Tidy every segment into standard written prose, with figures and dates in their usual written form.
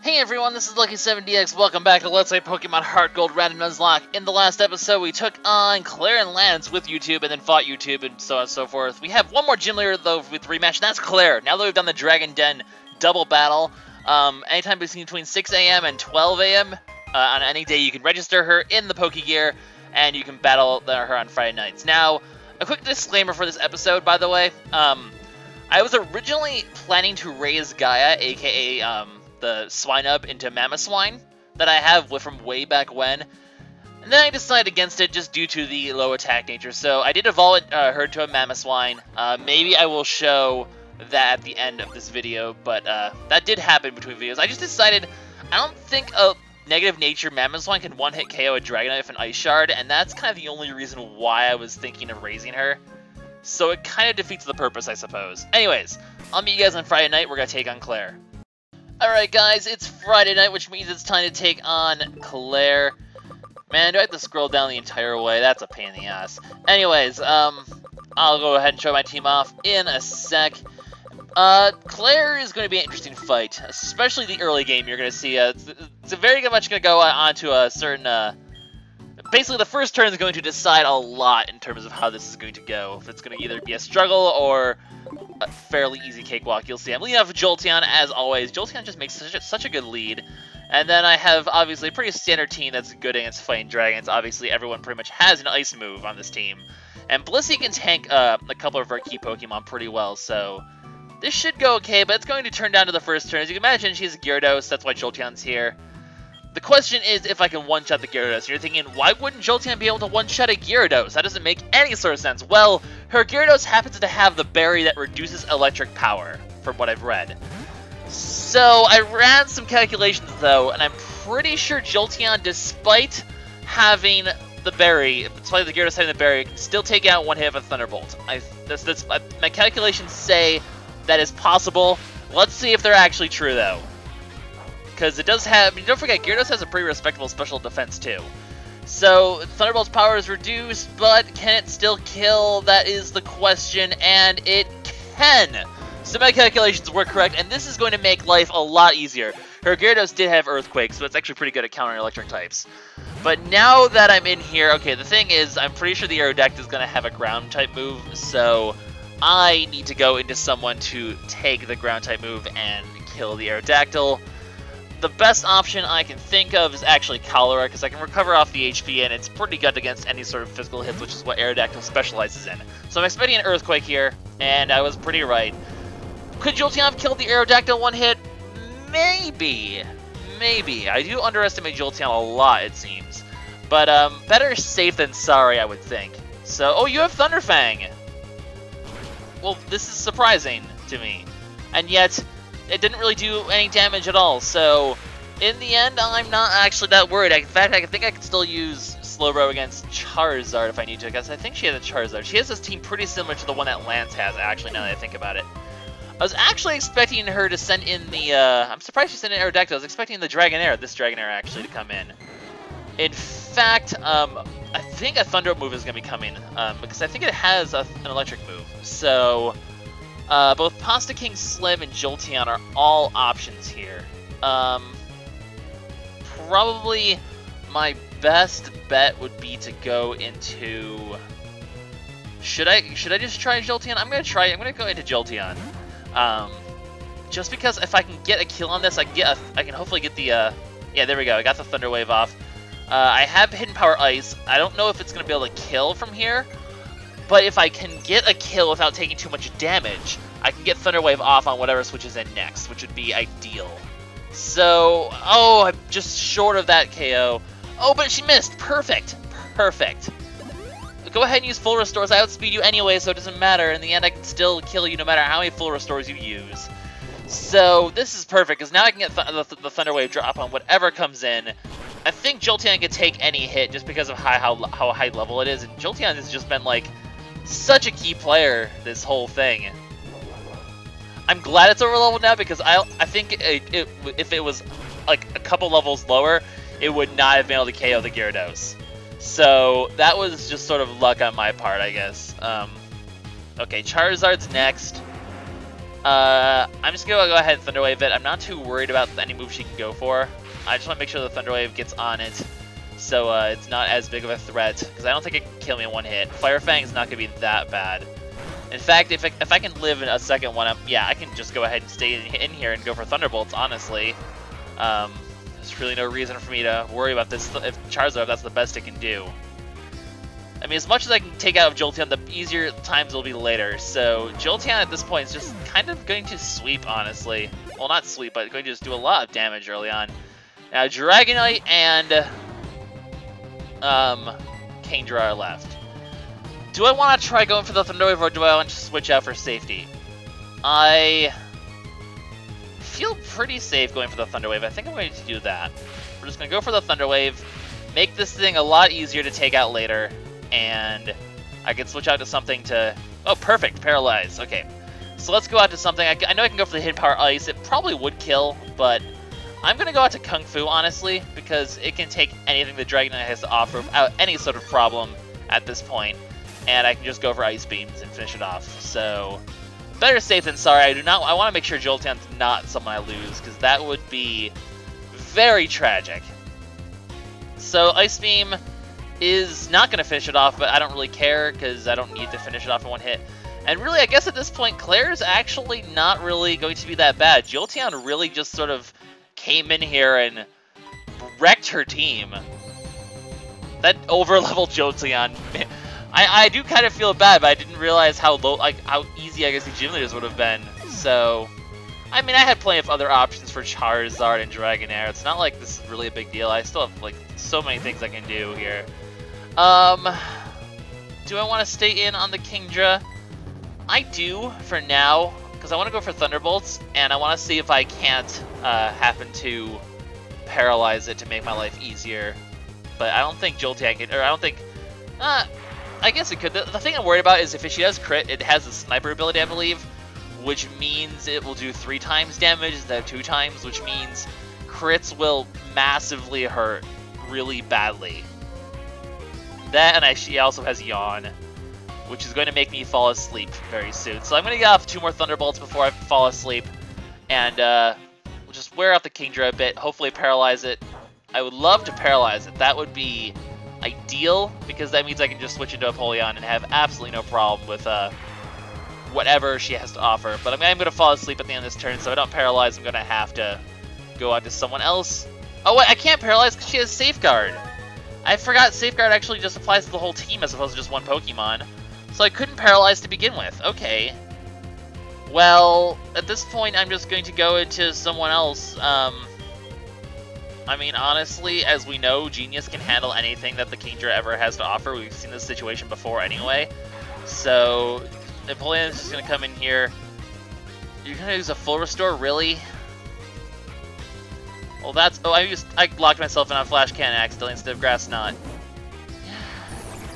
Hey everyone, this is LuckySevenDX. Welcome back to Let's Play Pokemon HeartGold Random Nuzlocke. In the last episode, we took on Clair and Lance with YouTube and then fought YouTube and so on and so forth. We have one more gym leader though with Rematch, and that's Clair. Now that we've done the Dragon Den double battle, anytime between 6 a.m. and 12 a.m. On any day, you can register her in the Pokegear, and you can battle her on Friday nights. Now, a quick disclaimer for this episode, by the way. I was originally planning to raise Gaia, aka the Swinub, into Mamoswine that I have from way back when. And then I decided against it just due to the low attack nature. So I did evolve her to a Mamoswine. Maybe I will show that at the end of this video, but that did happen between videos. I just decided I don't think a negative nature Mamoswine can one-hit KO a Dragonite with an Ice Shard, and that's kind of the only reason why I was thinking of raising her. So it kind of defeats the purpose, I suppose. Anyways, I'll meet you guys on Friday night. We're going to take on Clair. Alright guys, it's Friday night, which means it's time to take on Clair. Man, do I have to scroll down the entire way? That's a pain in the ass. Anyways, I'll go ahead and show my team off in a sec. Clair is going to be an interesting fight, especially the early game. You're going to see, it's very much going to go on to a certain, basically the first turn is going to decide a lot in terms of how this is going to go. If it's going to either be a struggle or a fairly easy cakewalk. You'll see I'm leading off with Jolteon, as always. Jolteon just makes such a good lead. And then I have, obviously, a pretty standard team that's good against fighting dragons. Obviously, everyone pretty much has an ice move on this team. And Blissey can tank a couple of our key Pokemon pretty well, so this should go okay, but it's going to turn down to the first turn. As you can imagine, she's a Gyarados, that's why Jolteon's here. The question is if I can one-shot the Gyarados. And you're thinking, why wouldn't Jolteon be able to one-shot a Gyarados? That doesn't make any sort of sense. Well, her Gyarados happens to have the berry that reduces electric power, from what I've read. So, I ran some calculations, though, and I'm pretty sure Jolteon, despite having the berry, despite the Gyarados having the berry, can still take out one hit of a Thunderbolt. My calculations say that is possible. Let's see if they're actually true, though. Because it does have, don't forget, Gyarados has a pretty respectable special defense too. So, Thunderbolt's power is reduced, but can it still kill? That is the question, and it can! So my calculations were correct, and this is going to make life a lot easier. Her Gyarados did have Earthquake, so it's actually pretty good at countering electric types. But now that I'm in here, okay, the thing is, I'm pretty sure the Aerodactyl is going to have a ground type move, so I need to go into someone to take the ground type move and kill the Aerodactyl. The best option I can think of is actually Cholera, because I can recover off the HP, and it's pretty good against any sort of physical hits, which is what Aerodactyl specializes in. So I'm expecting an Earthquake here, and I was pretty right. Could Jolteon have killed the Aerodactyl one hit? Maybe. Maybe. I do underestimate Jolteon a lot, it seems. But, better safe than sorry, I would think. So, oh, you have Thunderfang! Well, this is surprising to me. And yet, it didn't really do any damage at all, so in the end, I'm not actually that worried. In fact, I think I can still use Slowbro against Charizard if I need to, because I think she has a Charizard. She has this team pretty similar to the one that Lance has, actually, now that I think about it. I was actually expecting her to send in the, I'm surprised she sent in Aerodactyl. I was expecting the Dragonair, this Dragonair actually, to come in. In fact, I think a Thunder move is going to be coming, because I think it has an electric move, so both Pasta King Slim and Jolteon are all options here. Probably my best bet would be to go into... Should I just try Jolteon? I'm gonna go into Jolteon. Just because if I can get a kill on this, I can hopefully get the yeah, there we go. I got the Thunder Wave off. I have Hidden Power Ice. I don't know if it's gonna be able to kill from here. But if I can get a kill without taking too much damage, I can get Thunder Wave off on whatever switches in next, which would be ideal. So, oh, I'm just short of that KO. Oh, but she missed. Perfect. Perfect. Go ahead and use Full Restores. I outspeed you anyway, so it doesn't matter. In the end, I can still kill you no matter how many Full Restores you use. So, this is perfect, because now I can get the Thunder Wave drop on whatever comes in. I think Jolteon can take any hit just because of how high level it is, and Jolteon has just been, like, such a key player this whole thing. I'm glad it's over leveled now because I think if it was like a couple levels lower, it would not have been able to KO the Gyarados. So that was just sort of luck on my part, I guess. Okay, Charizard's next. I'm just going to go ahead and Thunder Wave it. I'm not too worried about any move she can go for. I just want to make sure the Thunder Wave gets on it, so it's not as big of a threat, because I don't think it can kill me in one hit. Fire Fang is not going to be that bad. In fact, if I can live in a second one, yeah, I can just go ahead and stay in here and go for Thunderbolts, honestly. There's really no reason for me to worry about this. If Charizard, that's the best it can do. I mean, as much as I can take out of Jolteon, the easier times will be later. So Jolteon at this point is just kind of going to sweep, honestly. Well, not sweep, but going to just do a lot of damage early on. Now, Dragonite and Kingdra are left. Do I want to try going for the Thunder Wave, or do I want to switch out for safety? I feel pretty safe going for the Thunder Wave. I think I'm going to do that. We're just going to go for the Thunder Wave, make this thing a lot easier to take out later, and I can switch out to something to... Oh, perfect! Paralyze. Okay. So let's go out to something... I know I can go for the Hidden Power Ice. It probably would kill, but I'm going to go out to Kung Fu, honestly, because it can take anything the Dragonite has to offer without any sort of problem at this point, and I can just go for Ice Beams and finish it off. So, better safe than sorry. I want to make sure Jolteon's not someone I lose, because that would be very tragic. So, Ice Beam is not going to finish it off, but I don't really care, because I don't need to finish it off in one hit. And really, I guess at this point, Clair's actually not really going to be that bad. Jolteon really just sort of came in here and wrecked her team. That over-leveled Jolteon, I do kind of feel bad, but I didn't realize how low, how easy I guess the gym leaders would have been. So, I mean, I had plenty of other options for Charizard and Dragonair. It's not like this is really a big deal. I still have like so many things I can do here. Do I want to stay in on the Kingdra? I do for now, because I want to go for Thunderbolts, and I want to see if I can't happen to paralyze it to make my life easier. But I don't think Jolteon can, or I don't think, I guess it could. The thing I'm worried about is if she does crit, it has a sniper ability, I believe, which means it will do 3 times damage instead of 2 times, which means crits will massively hurt really badly. That, and she also has Yawn, which is going to make me fall asleep very soon. So I'm going to get off 2 more Thunderbolts before I fall asleep, and we'll just wear out the Kingdra a bit, hopefully paralyze it. I would love to paralyze it. That would be ideal, because that means I can just switch into Apollyon and have absolutely no problem with whatever she has to offer. But I'm going to fall asleep at the end of this turn, so if I don't paralyze, I'm going to have to go on to someone else. Oh wait, I can't paralyze because she has Safeguard. I forgot Safeguard actually just applies to the whole team as opposed to just one Pokemon. So I couldn't paralyze to begin with. Okay. Well, at this point, I'm just going to go into someone else. I mean, honestly, as we know, Genius can handle anything that the Kingdra ever has to offer. We've seen this situation before anyway. So, Napoleon is just going to come in here. You're going to use a full restore, really? Well, that's... Oh, I locked myself in on Flash Cannon accidentally instead of Grass Knot.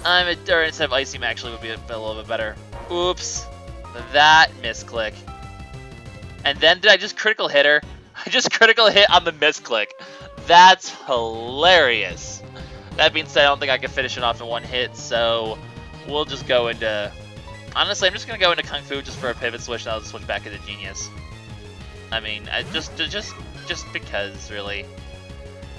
Or instead of Ice Beam actually would be a little bit better. Oops. That misclick. And then did I just critical hit her? I just critical hit on the misclick. That's hilarious. That being said, I don't think I can finish it off in one hit, so we'll just go into... Honestly, I'm just going to go into Kung Fu just for a pivot switch, and I'll switch back into Genius. I mean, just because, really.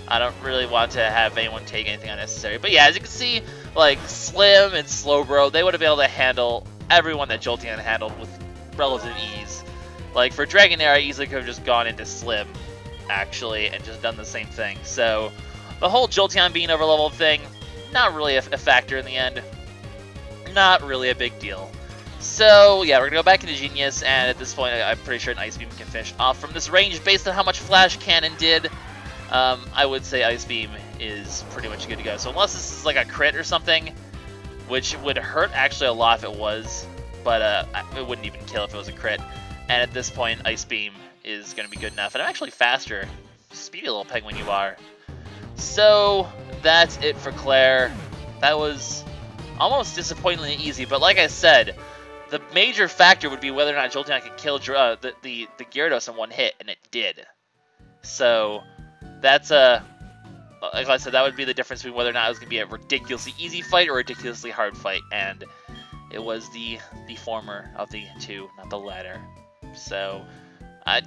I don't really want to have anyone take anything unnecessary. But yeah, as you can see, like, Slim and Slowbro, they would have been able to handle everyone that Jolteon handled with relative ease. Like, for Dragonair, I easily could have just gone into Slim, actually, and just done the same thing. So, the whole Jolteon being overleveled thing, not really a factor in the end. Not really a big deal. So, yeah, we're going to go back into Genius, and at this point, I'm pretty sure an Ice Beam can finish off from this range based on how much Flash Cannon did. I would say Ice Beam is pretty much good to go. So unless this is like a crit or something, which would hurt actually a lot if it was, but it wouldn't even kill if it was a crit. And at this point, Ice Beam is going to be good enough. And I'm actually faster. Speedy little penguin you are. So that's it for Clair. That was almost disappointingly easy, but like I said, the major factor would be whether or not Jolteon could kill the Gyarados in one hit, and it did. So that's like I said, that would be the difference between whether or not it was going to be a ridiculously easy fight or a ridiculously hard fight, and it was the former of the two, not the latter. So,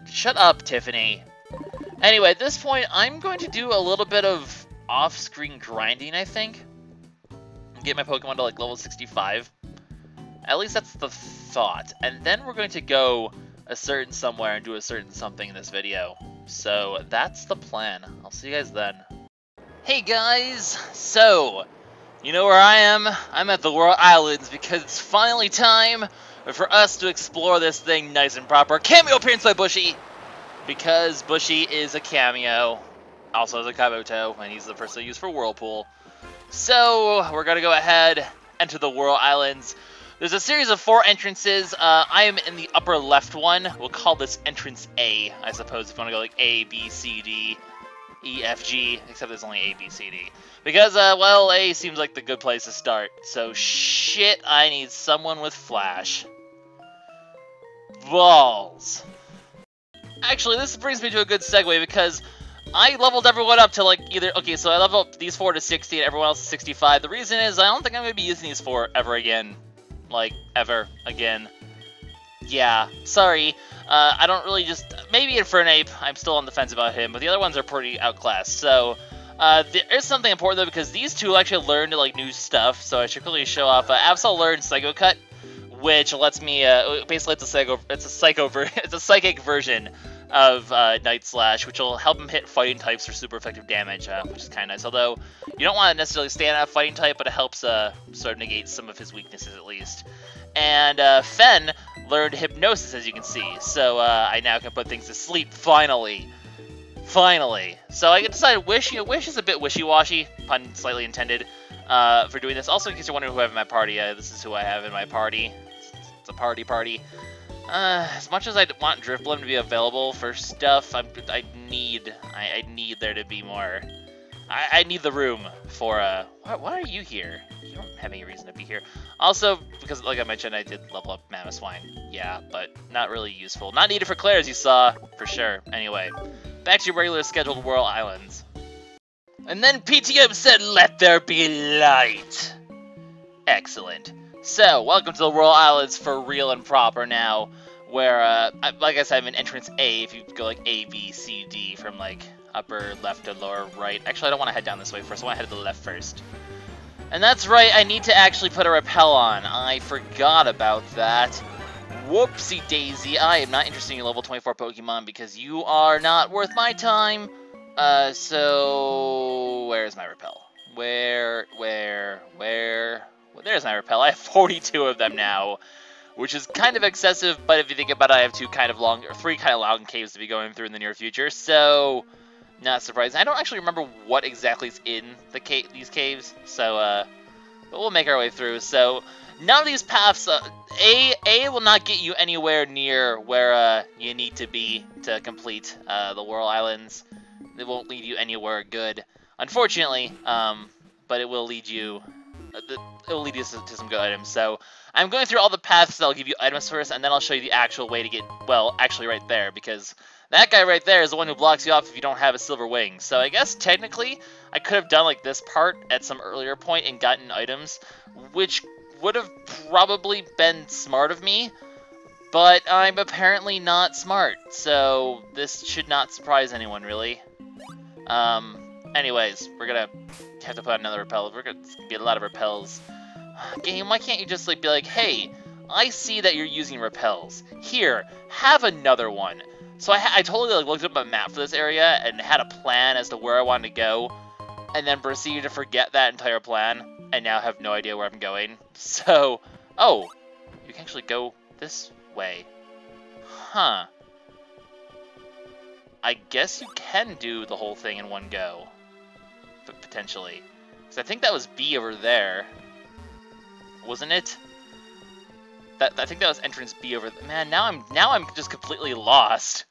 shut up, Tiffany. Anyway, at this point, I'm going to do a little bit of off-screen grinding, I think. Get my Pokemon to, like, level 65. At least that's the thought. And then we're going to go a certain somewhere and do a certain something in this video. So, that's the plan. I'll see you guys then. Hey guys! So, you know where I am? I'm at the Whirl Islands because it's finally time for us to explore this thing nice and proper. Cameo appearance by Bushy! Because Bushy is a cameo, also as a Kabuto, and he's the person used for Whirlpool. So, we're gonna go ahead, enter the Whirl Islands. There's a series of 4 entrances. I am in the upper left one. We'll call this entrance A, I suppose, if you want to go like A, B, C, D, E, F, G, except there's only A, B, C, D. Because, well, A seems like the good place to start. So, shit, I need someone with Flash. Balls. Actually, this brings me to a good segue, because I leveled everyone up to, like, either... Okay, so I leveled up these 4 to 60, and everyone else to 65. The reason is, I don't think I'm going to be using these 4 ever again. Like, ever again. Yeah, sorry. I don't really just... Maybe Infernape, I'm still on the fence about him, but the other ones are pretty outclassed. So, there is something important, though, because these 2 actually learned, like, new stuff, so I should quickly show off. Absol learned Psycho Cut, which lets me, basically it's a psychic version of Night Slash, which will help him hit fighting types for super effective damage, which is kind of nice. Although, you don't want to necessarily stay on a fighting type, but it helps sort of negate some of his weaknesses at least. And Fen learned Hypnosis, as you can see, so I now can put things to sleep, finally. Finally. So I decided Wish, Wish is a bit wishy-washy, pun slightly intended, for doing this. Also, in case you're wondering who I have in my party, this is who I have in my party. It's a party. As much as I want Drifblim to be available for stuff, I need there to be more. I need the room for, why are you here? You don't have any reason to be here. Also, because, like I mentioned, I did level up Mamoswine. Yeah, but not really useful. Not needed for Clair, as you saw, for sure. Anyway, back to your regular scheduled Whirl Islands. And then PTM said, "Let there be light." Excellent. So, welcome to the Whirl Islands for real and proper now, where, like I said, I'm in entrance A, if you go, like, A, B, C, D, from, like, upper left to lower right. Actually, I don't want to head down this way first, I want to head to the left first. And that's right, I need to actually put a repel on. I forgot about that. Whoopsie daisy, I am not interested in your level 24 Pokemon because you are not worth my time. So, where's my repel? Where? Well, there's my repel. I have 42 of them now, which is kind of excessive, but if you think about it, I have 3 kind of long caves to be going through in the near future, so not surprising. I don't actually remember what exactly is in these caves, so, but we'll make our way through. So, none of these paths, A will not get you anywhere near where, you need to be to complete, the Whirl Islands. It won't lead you anywhere good, unfortunately, but it will lead you... It'll lead you to some good items. So I'm going through all the paths that'll give you items first, and then I'll show you the actual way to get, well, actually right there, because that guy right there is the one who blocks you off if you don't have a silver wing. So I guess technically I could have done like this part at some earlier point and gotten items, which would have probably been smart of me, but I'm apparently not smart, so this should not surprise anyone really. Anyways, we're gonna have to put out another repel. We're gonna get a lot of repels. Game, why can't you just like be like, hey, I see that you're using repels. Here, have another one. So I totally like looked up a map for this area and had a plan as to where I wanted to go, and then proceeded to forget that entire plan, and now have no idea where I'm going. So, oh, you can actually go this way. Huh. I guess you can do the whole thing in one go. But potentially. Because I think that was B over there. Wasn't it? I think that was entrance B over there. Man, now I'm just completely lost.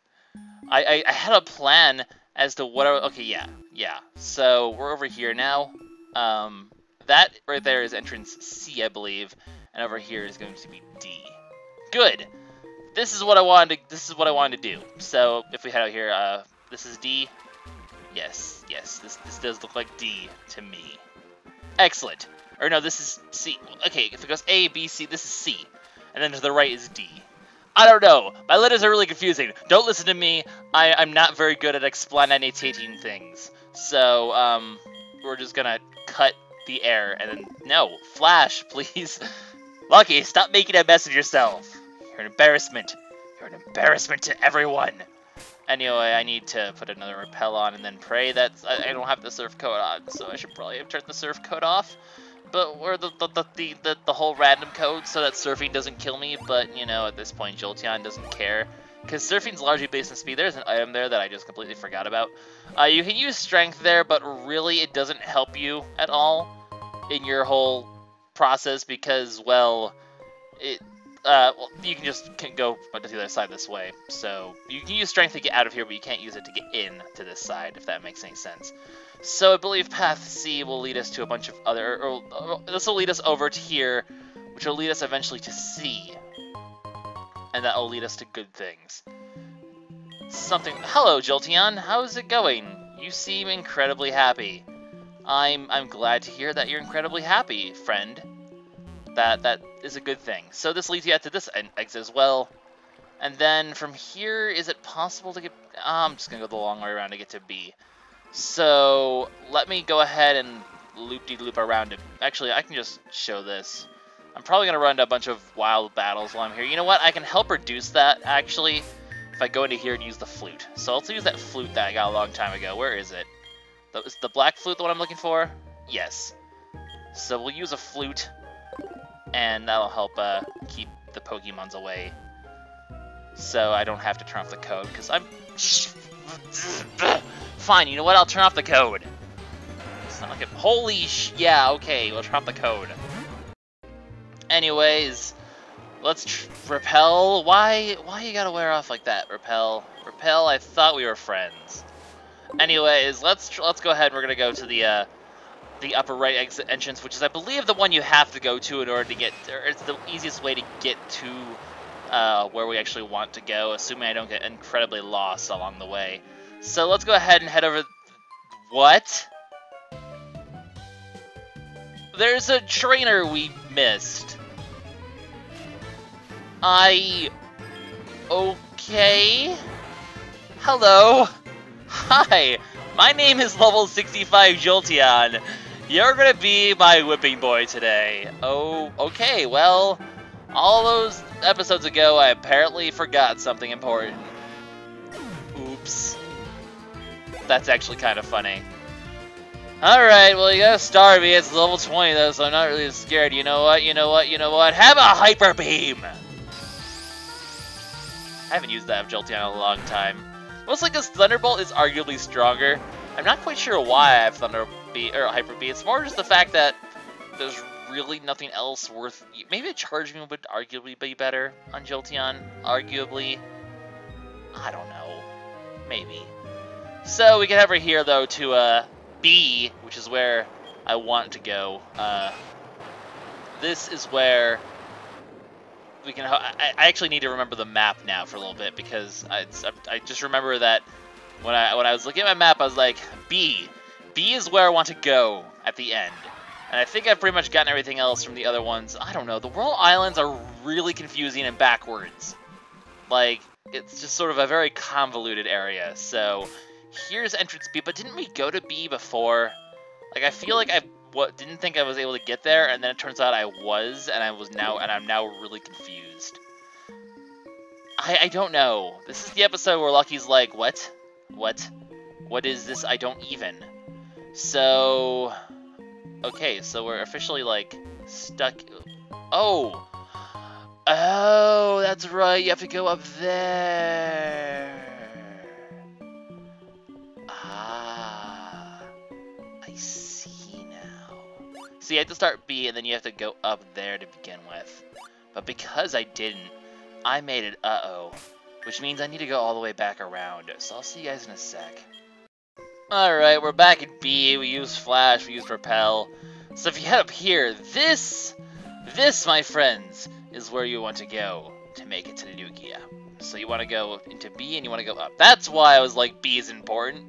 I had a plan as to what okay, yeah. So we're over here now. That right there is entrance C, I believe. And over here is going to be D. Good. This is what I wanted to do. So if we head out here, this is D. Yes, this does look like D to me. Excellent. Or no, this is C. Okay, if it goes A, B, C, this is C. And then to the right is D. I don't know. My letters are really confusing. Don't listen to me. I'm not very good at explaining things. So, we're just gonna cut the air, and then, no, Flash, please. Lucky, stop making a mess of yourself. You're an embarrassment. You're an embarrassment to everyone. Anyway, I need to put another repel on and then pray that I don't have the surf coat on, so I should probably have turned the surf coat off. But or the whole random code so that surfing doesn't kill me. But you know, at this point, Jolteon doesn't care because surfing's largely based on speed. There's an item there that I just completely forgot about. You can use strength there, but really it doesn't help you at all in your whole process because, well, well, you can just go to the other side this way. So you can use strength to get out of here, but you can't use it to get in to this side, if that makes any sense. So I believe Path C will lead us to a bunch of other... this will lead us over to here, which will lead us eventually to C. And that will lead us to good things. Something... Hello, Jolteon. How's it going? You seem incredibly happy. I'm glad to hear that you're incredibly happy, friend. That is a good thing. So this leads you out to this exit as well. And then from here, is it possible to get... I'm just going to go the long way around to get to B. So let me go ahead and loop-de-loop around it. Actually, I can just show this. I'm probably going to run into a bunch of wild battles while I'm here. You know what? I can help reduce that, actually, if I go into here and use the flute. So let's use that flute that I got a long time ago. Where is it? Is the black flute the one I'm looking for? Yes. So we'll use a flute, and that'll help keep the Pokemons away. So I don't have to turn off the code, because I'm... Fine, you know what? I'll turn off the code. It's not like a... Holy yeah, okay, we'll turn off the code. Anyways, let's repel. Why you gotta wear off like that, repel? Repel, I thought we were friends. Anyways, let's go ahead. We're gonna go to the upper right exit entrance, which is, I believe, the one you have to go to in order to get... It's the easiest way to get to where we actually want to go, assuming I don't get incredibly lost along the way. So let's go ahead and head over... What? There's a trainer we missed. Okay? Hello? Hi, my name is level 65 Jolteon. You're gonna be my whipping boy today. Oh, okay, well, all those episodes ago, I apparently forgot something important. Oops. That's actually kind of funny. Alright, well, you gotta starve me. It's level 20, though, so I'm not really scared. You know what? Have a Hyper Beam! I haven't used that Jolteon in a long time. Mostly because Thunderbolt is arguably stronger. I'm not quite sure why I have Hyper Beam. It's more just the fact that there's really nothing else worth... Maybe a Charge Beam would arguably be better on Jolteon. Arguably. I don't know. Maybe. So we can head over here, though, to B, which is where I want to go. This is where... we can. I actually need to remember the map now for a little bit, because I just remember that when I was looking at my map, I was like, B is where I want to go at the end, and I think I've pretty much gotten everything else from the other ones. I don't know. The Whirl Islands are really confusing and backwards. Like, it's just sort of a very convoluted area. So here's entrance B, but didn't we go to B before? Like, I feel like didn't think I was able to get there, and then it turns out I was, and I'm now really confused. I don't know. This is the episode where Lucky's like, what? What is this? I don't even. So, okay, so we're officially, like, stuck. Oh, that's right, you have to go up there. I see now. So you have to start B, and then you have to go up there to begin with. But because I didn't, I made it uh-oh. Which means I need to go all the way back around. So I'll see you guys in a sec. Alright, we're back at B. We use Flash, we use Repel. So if you head up here, this, my friends, is where you want to go to make it to the Lugia. So you want to go into B and you want to go up. That's why I was like, B is important.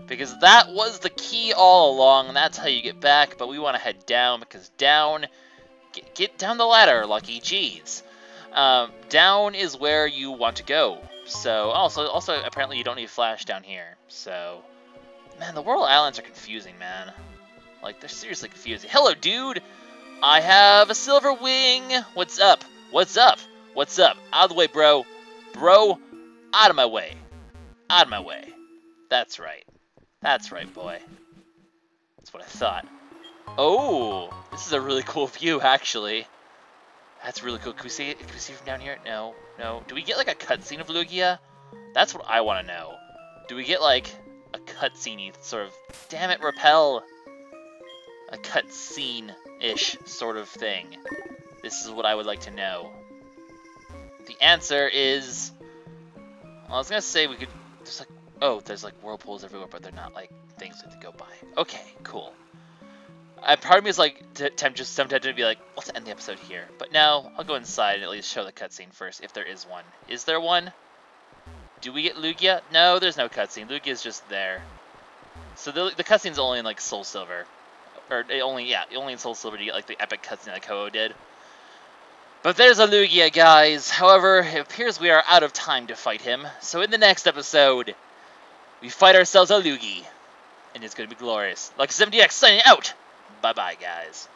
Because that was the key all along, and that's how you get back. But we want to head down, because down... Get down the ladder, Lucky. Jeez. Down is where you want to go. So, also, apparently you don't need flash down here. So, man, the Whirl Islands are confusing, man. Like, they're seriously confusing. Hello, dude! I have a silver wing! What's up? What's up? What's up? Out of the way, bro. Bro, out of my way. Out of my way. That's right. That's right, boy. That's what I thought. Oh, this is a really cool view, actually. That's really cool. Can we see it? Can we see it from down here? No, no. Do we get like a cutscene of Lugia? That's what I want to know. Do we get like a cutscene-y sort of? Damn it, repel. A cutscene-ish sort of thing. This is what I would like to know. The answer is. Well, I was gonna say we could. There's like, oh, there's like whirlpools everywhere, but they're not like things we have to go by. Okay, cool. Part of me is like tempted to be like, let's end the episode here. But no, I'll go inside and at least show the cutscene first, if there is one. Is there one? Do we get Lugia? No, there's no cutscene. Lugia is just there. So the cutscene's only in like Soul Silver, or only in Soul Silver do you get like the epic cutscene like Ho-Oh did. But there's a Lugia, guys. However, it appears we are out of time to fight him. So in the next episode, we fight ourselves a Lugia, and it's gonna be glorious. LuckySevenDX signing out. Bye-bye, guys.